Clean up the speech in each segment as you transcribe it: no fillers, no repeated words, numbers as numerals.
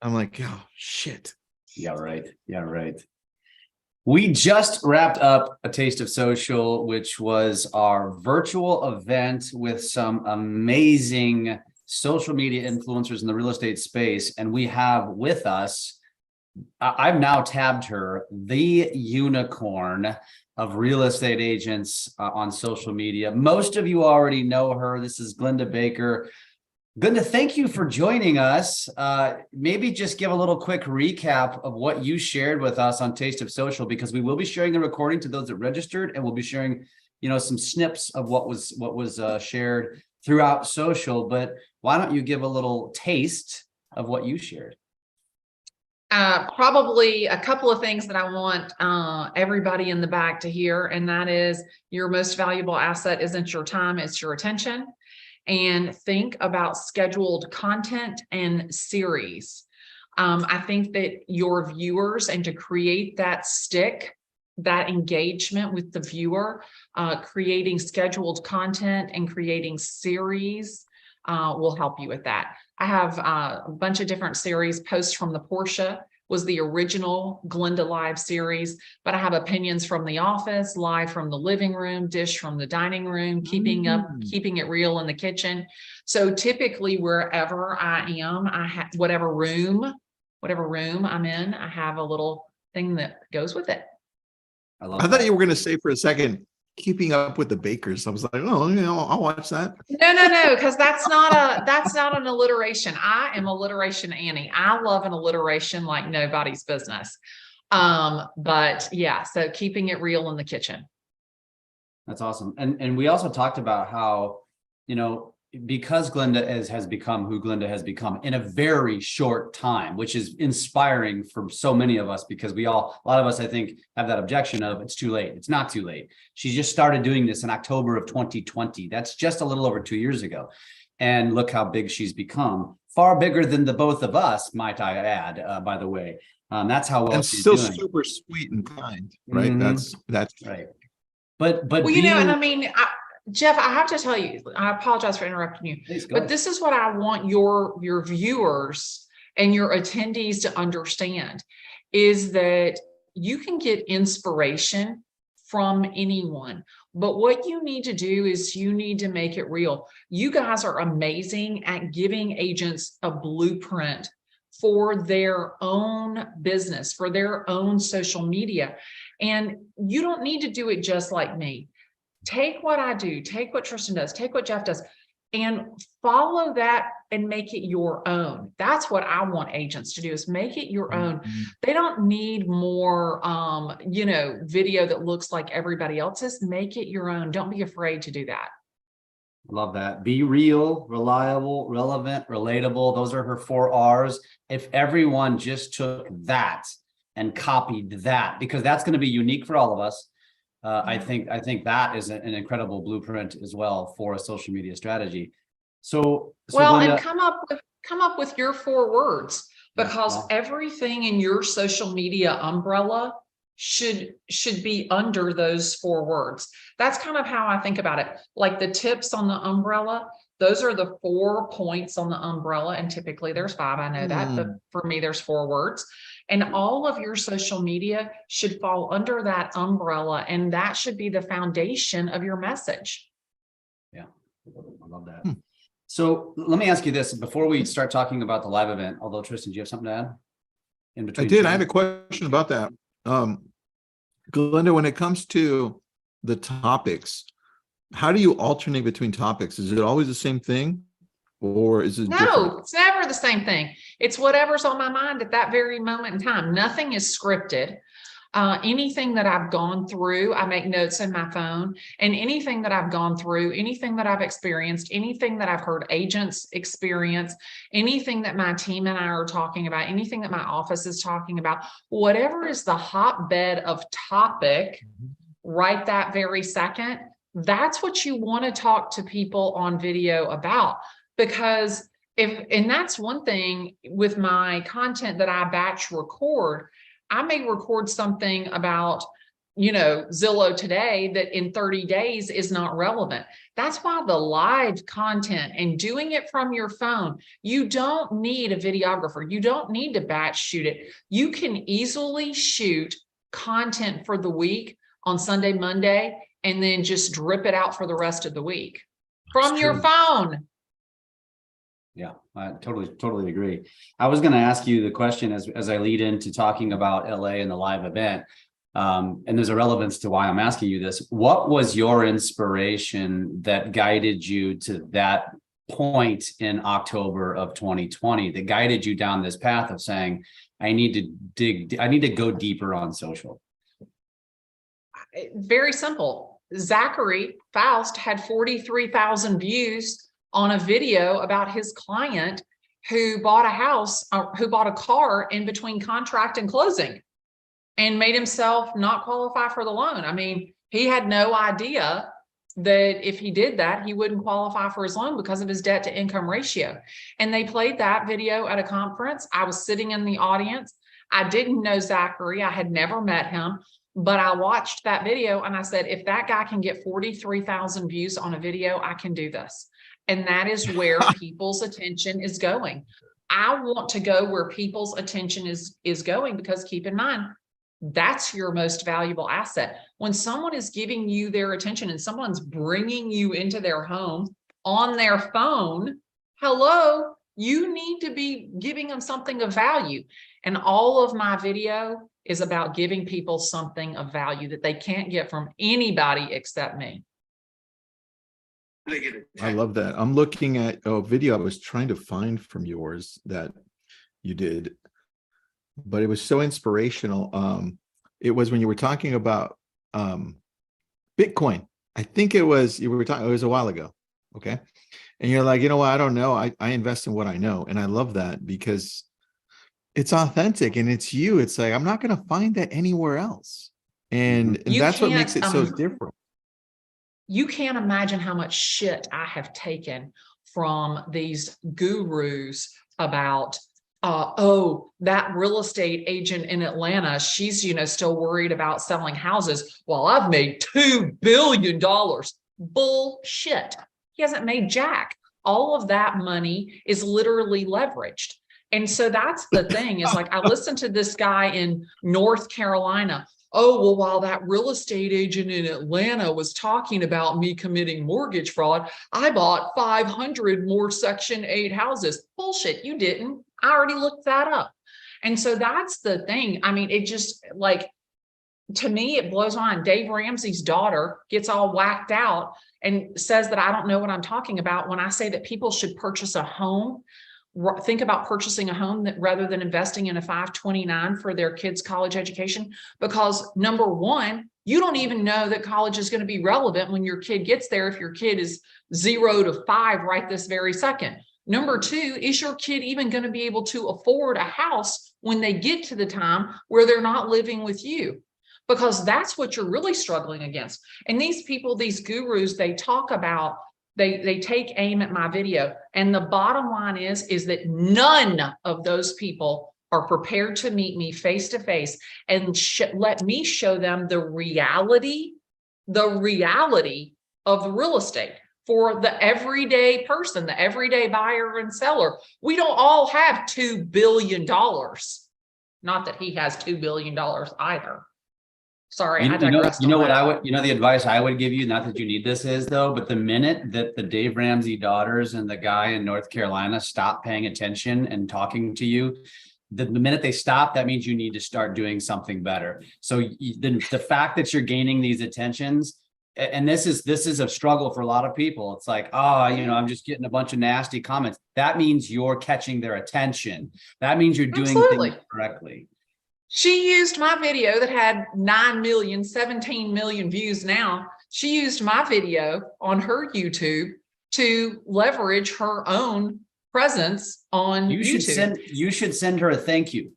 I'm like, oh shit. Yeah, right. Yeah, right. We just wrapped up a Taste of Social, which was our virtual event with some amazing social media influencers in the real estate space. And we have with us, I've now tabbed her, the unicorn of real estate agents on social media. Most of you already know her. This is Glennda Baker. Glennda, thank you for joining us. Maybe just give a little quick recap of what you shared with us on Taste of Social, because we will be sharing the recording to those that registered, and we'll be sharing, some snips of what was shared throughout social. But why don't you give a little taste of what you shared? Probably a couple of things that I want everybody in the back to hear, and that is your most valuable asset isn't your time, it's your attention. And think about scheduled content and series. I think that your viewers, and to create that that engagement with the viewer, creating scheduled content and creating series will help you with that. I have a bunch of different series. Posts from the Porsche was the original Glennda Live series, but I have opinions from the office, live from the living room, dish from the dining room, keeping it real in the kitchen. So typically wherever I am, I have whatever room I'm in, I have a little thing that goes with it. I thought you were going to say for a second, keeping up with the Bakers. I was like, oh, I'll watch that. No, because that's not an alliteration. I am alliteration Annie. I love an alliteration like nobody's business. But yeah, so keeping it real in the kitchen. That's awesome. And we also talked about how, because Glennda has become who Glennda has become in a very short time, which is inspiring for so many of us, because a lot of us, I think, have that objection of it's too late. It's not too late. She just started doing this in October of 2020. That's just a little over 2 years ago. And look how big she's become. Far bigger than the both of us, might I add, by the way. That's how well and she's still doing. Super sweet and kind, right? Mm-hmm. That's right. But well, and I mean, Jeff, I have to tell you, I apologize for interrupting you, but this is what I want your viewers and your attendees to understand, is that you can get inspiration from anyone, but what you need to do is you need to make it real. You guys are amazing at giving agents a blueprint for their own business, for their own social media. And you don't need to do it just like me. Take what I do, take what Tristan does, take what Jeff does, and follow that and make it your own. That's what I want agents to do, is make it your own. They don't need more, video that looks like everybody else's. Make it your own. Don't be afraid to do that. Love that. Be real, reliable, relevant, relatable. Those are her 4 R's. If everyone just took that and copied that, because that's going to be unique for all of us. I think that is an incredible blueprint as well for a social media strategy. So Glennda, and come up with your 4 words, because everything in your social media umbrella should be under those 4 words. That's kind of how I think about it. Like the tips on the umbrella, those are the 4 points on the umbrella, and typically there's 5. I know that, but for me, there's 4 words. And all of your social media should fall under that umbrella, and that should be the foundation of your message. Yeah, I love that. So let me ask you this before we start talking about the live event. Although, Tristan, do you have something to add? In between, I did. I had a question about that. Glennda, when it comes to the topics, how do you alternate between topics? Is it always the same thing? Or is it different? It's never the same thing. It's whatever's on my mind at that very moment in time. Nothing is scripted. Anything that I've gone through, I make notes in my phone, and anything that I've gone through, anything that I've experienced, anything that I've heard agents experience, anything that my team and I are talking about, anything that my office is talking about, whatever is the hotbed of topic right that very second, that's what you want to talk to people on video about. Because and that's one thing with my content that I batch record. I may record something about Zillow today that in 30 days is not relevant. That's why the live content and doing it from your phone, you don't need a videographer. You don't need to batch shoot it. You can easily shoot content for the week on Sunday, Monday, and then just drip it out for the rest of the week from your phone. Yeah, I totally agree. I was going to ask you the question as I lead into talking about LA and the live event. And there's a relevance to why I'm asking you this. What was your inspiration that guided you to that point in October of 2020 that guided you down this path of saying, I need to go deeper on social? Very simple. Zachary Faust had 43,000 views on a video about his client who bought a house, who bought a car in between contract and closing, and made himself not qualify for the loan. I mean, he had no idea that if he did that, he wouldn't qualify for his loan because of his debt to income ratio. And they played that video at a conference. I was sitting in the audience. I didn't know Zachary. I had never met him, but I watched that video and I said, if that guy can get 43,000 views on a video, I can do this. And that is where people's attention is going. I want to go where people's attention is going, because keep in mind, that's your most valuable asset. When someone is giving you their attention and someone's bringing you into their home on their phone, hello, you need to be giving them something of value. And all of my video is about giving people something of value that they can't get from anybody except me. I love that. I'm looking at a video I was trying to find from yours that you did, but it was so inspirational. It was when you were talking about Bitcoin. I think it was, you were talking, it was a while ago. Okay. And you're like, you know what? I don't know. I invest in what I know. And I love that because it's authentic and it's you. It's like, I'm not going to find that anywhere else. And that's what makes it so different. You can't imagine how much shit I have taken from these gurus about, oh, that real estate agent in Atlanta, she's, still worried about selling houses. Well, I've made $2 billion. Bullshit. He hasn't made jack. All of that money is literally leveraged. And so that's the thing, is like, I listened to this guy in North Carolina. Oh, well, while that real estate agent in Atlanta was talking about me committing mortgage fraud, I bought 500 more Section 8 houses. Bullshit, you didn't. I already looked that up. And so that's the thing. I mean, it just, like, to me, it blows my mind. Dave Ramsey's daughter gets all whacked out and says that I don't know what I'm talking about when I say that people should purchase a home. Think about purchasing a home rather than investing in a 529 for their kids' college education, because number one, you don't even know that college is going to be relevant when your kid gets there. If your kid is 0 to 5 right this very second. Number two, is your kid even going to be able to afford a house when they get to the time where they're not living with you? Because that's what you're really struggling against. And these people, these gurus, they talk about, they take aim at my video. And the bottom line is that none of those people are prepared to meet me face to face and let me show them the reality of the real estate for the everyday person, the everyday buyer and seller. We don't all have $2 billion. Not that he has $2 billion either. Sorry, I digressed. You know what I would, the advice I would give you, not that you need this is though, but the minute that the Dave Ramsey daughters and the guy in North Carolina stop paying attention and talking to you, the minute they stop, that means you need to start doing something better. So the fact that you're gaining these attentions, and this is a struggle for a lot of people. It's like, oh, I'm just getting a bunch of nasty comments. That means you're catching their attention. That means you're doing things correctly. She used my video that had 9 million, 17 million views now. She used my video on her YouTube to leverage her own presence on YouTube. You should send her a thank you.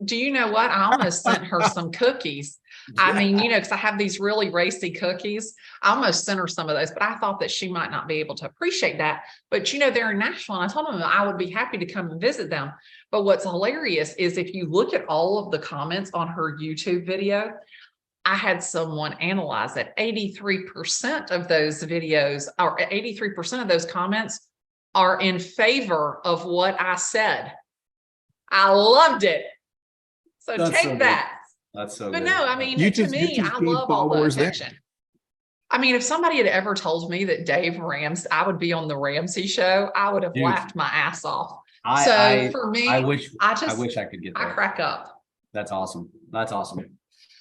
Do you know what? I almost sent her some cookies. I mean, because I have these really racy cookies. I almost sent her some of those, but I thought that she might not be able to appreciate that. But, they're in Nashville, and I told them I would be happy to come and visit them. But what's hilarious is if you look at all of the comments on her YouTube video, I had someone analyze it. 83% of those videos, or 83% of those comments are in favor of what I said. I loved it. So That's take so good. that. That's so But good. no, I mean, You to just me, I gained love all the followers there. attention. I mean, if somebody had ever told me that I would be on the Ramsey show, I would have Dude. laughed my ass off. I- So I- for me, I wish I could get I there. crack up. That's awesome. That's awesome.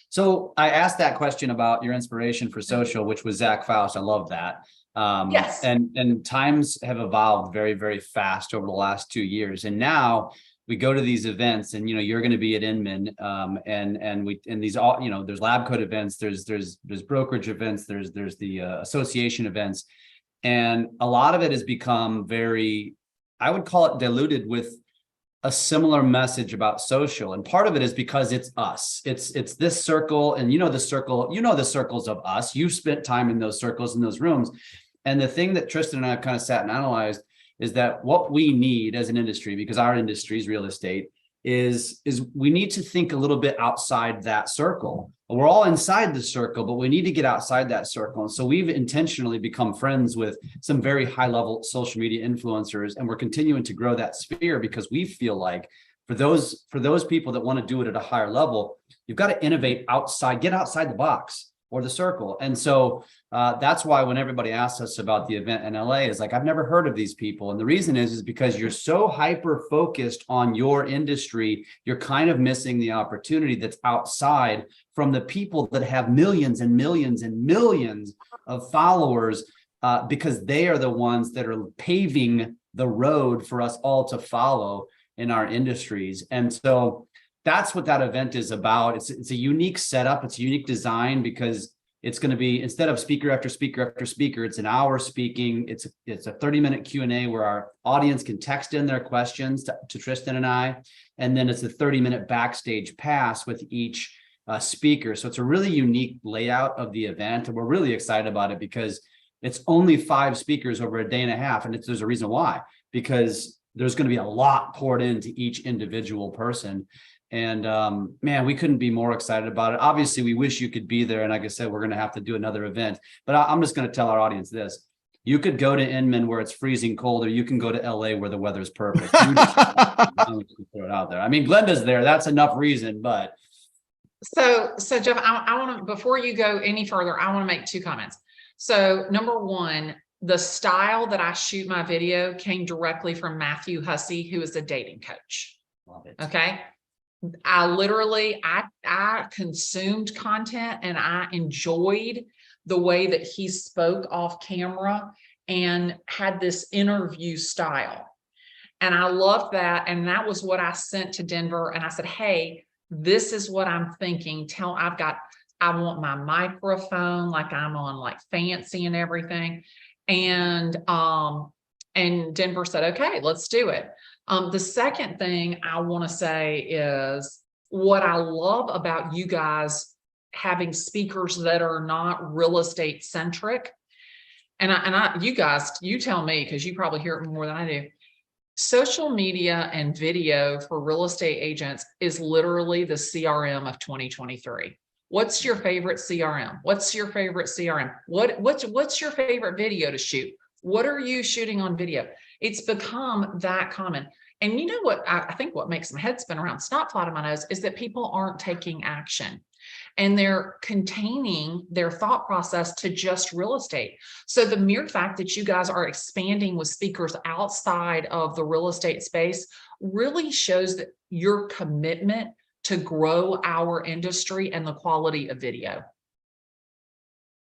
So I asked that question about your inspiration for social, which was Zach Faust. I love that. Yes. And times have evolved very, very fast over the last 2 years. And now we go to these events, and you're going to be at Inman, and these all, there's lab coat events, there's brokerage events, there's the association events, and a lot of it has become very, I would call it diluted with a similar message about social. And part of it is because it's us, it's this circle, and the circles of us. You spent time in those circles, in those rooms. And the thing that Tristan and I have kind of sat and analyzed is that what we need as an industry, because our industry is real estate, is we need to think a little bit outside that circle. We're all inside the circle, but we need to get outside that circle. And so we've intentionally become friends with some very high level social media influencers, and we're continuing to grow that sphere because we feel like for those people that want to do it at a higher level, you've got to innovate outside, get outside the box or the circle. And so that's why when everybody asks us about the event in LA, is like, I've never heard of these people. And the reason is because you're so hyper focused on your industry, you're kind of missing the opportunity that's outside from the people that have millions and millions and millions of followers, because they are the ones that are paving the road for us all to follow in our industries. And so that's what that event is about. It's a unique setup. It's a unique design because it's going to be, instead of speaker after speaker after speaker, it's an hour speaking. It's a 30-minute Q&A where our audience can text in their questions to Tristan and I. And then it's a 30-minute backstage pass with each speaker. So it's a really unique layout of the event. And we're really excited about it because it's only 5 speakers over a day and a half. And there's a reason why, because there's going to be a lot poured into each individual person. And man, we couldn't be more excited about it. Obviously, we wish you could be there. And like I said, we're going to have to do another event. But I'm just going to tell our audience this. You could go to Inman where it's freezing cold, or you can go to LA where the weather's perfect. I'm just throw it out there. I mean, Glenda's there. That's enough reason. But So Jeff, I want to, before you go any further, I want to make 2 comments. So number one, the style that I shoot my video came directly from Matthew Hussey, who is a dating coach. love it. Okay. I consumed content, and I enjoyed the way that he spoke off camera and had this interview style. And I loved that. And that was what I sent to Denver. And I said, hey, this is what I'm thinking. I want my microphone, like I'm on like fancy and everything. And Denver said, okay, let's do it. The second thing I want to say is what I love about you guys having speakers that are not real estate centric. And you guys, you tell me, because you probably hear it more than I do. Social media and video for real estate agents is literally the CRM of 2023. What's your favorite CRM? What's your favorite CRM? What's your favorite video to shoot? What are you shooting on video? It's become that common. And you know what, I think what makes my head spin around, snot plot in my nose, is that people aren't taking action. And they're containing their thought process to just real estate. So the mere fact that you guys are expanding with speakers outside of the real estate space really shows that your commitment to grow our industry and the quality of video.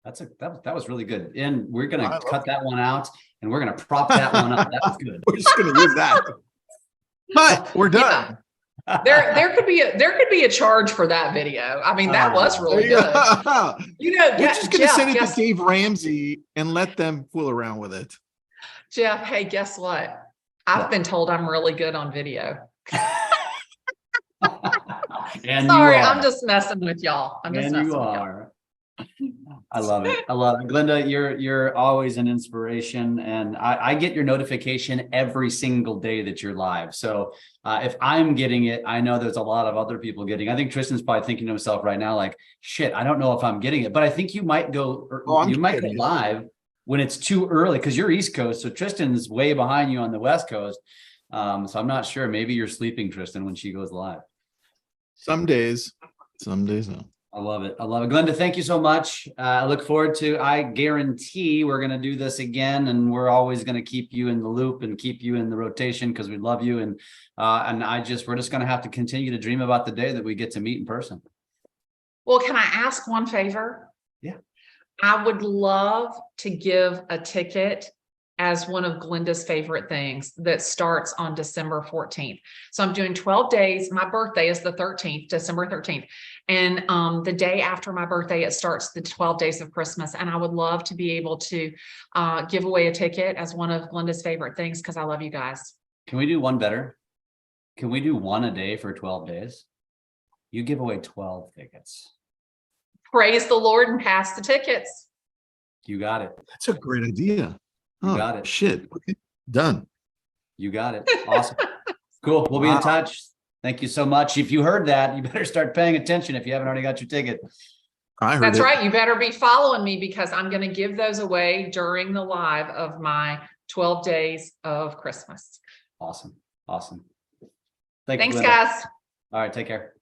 That was really good. And we're going to cut that one out, and we're going to prop that one up. That was good. We're just going to use that. But we're done. Yeah. There could be a charge for that video. I mean, that was really good. We're just going to send it to Dave Ramsey and let them fool around with it. Jeff, hey, guess what? I've been told I'm really good on video. And sorry, I'm just messing with y'all. I'm just messing with y'all. I love it. I love it. Glennda, you're always an inspiration. And I get your notification every single day that you're live. So if I'm getting it, I know there's a lot of other people getting it. I think Tristan's probably thinking to himself right now, like, shit, I don't know if I'm getting it. But I think you might go, you might getting get it. live when it's too early because you're East Coast. So Tristan's way behind you on the West Coast. So I'm not sure. Maybe you're sleeping, Tristan, when she goes live. Some days no. I love it. I love it. Glennda, thank you so much. I look forward to, I guarantee we're going to do this again, and we're always going to keep you in the loop and keep you in the rotation because we love you. And we're just going to have to continue to dream about the day that we get to meet in person. Well, can I ask one favor? Yeah. I would love to give a ticket as one of Glennda's favorite things that starts on December 14th. So I'm doing 12 days. My birthday is the 13th, December 13th. And the day after my birthday, it starts the 12 days of Christmas. And I would love to be able to give away a ticket as one of Glennda's favorite things because I love you guys. Can we do one better? Can we do one a day for 12 days? You give away 12 tickets. Praise the Lord and pass the tickets. You got it. That's a great idea. You got it. Shit. Okay. Done. You got it. Awesome. Cool. We'll be in touch. Thank you so much. If you heard that, you better start paying attention if you haven't already got your ticket. I heard That's it. right. You better be following me because I'm going to give those away during the live of my 12 days of Christmas. Awesome. Awesome. Thank you, Thanks, Glennda. guys. All right. Take care.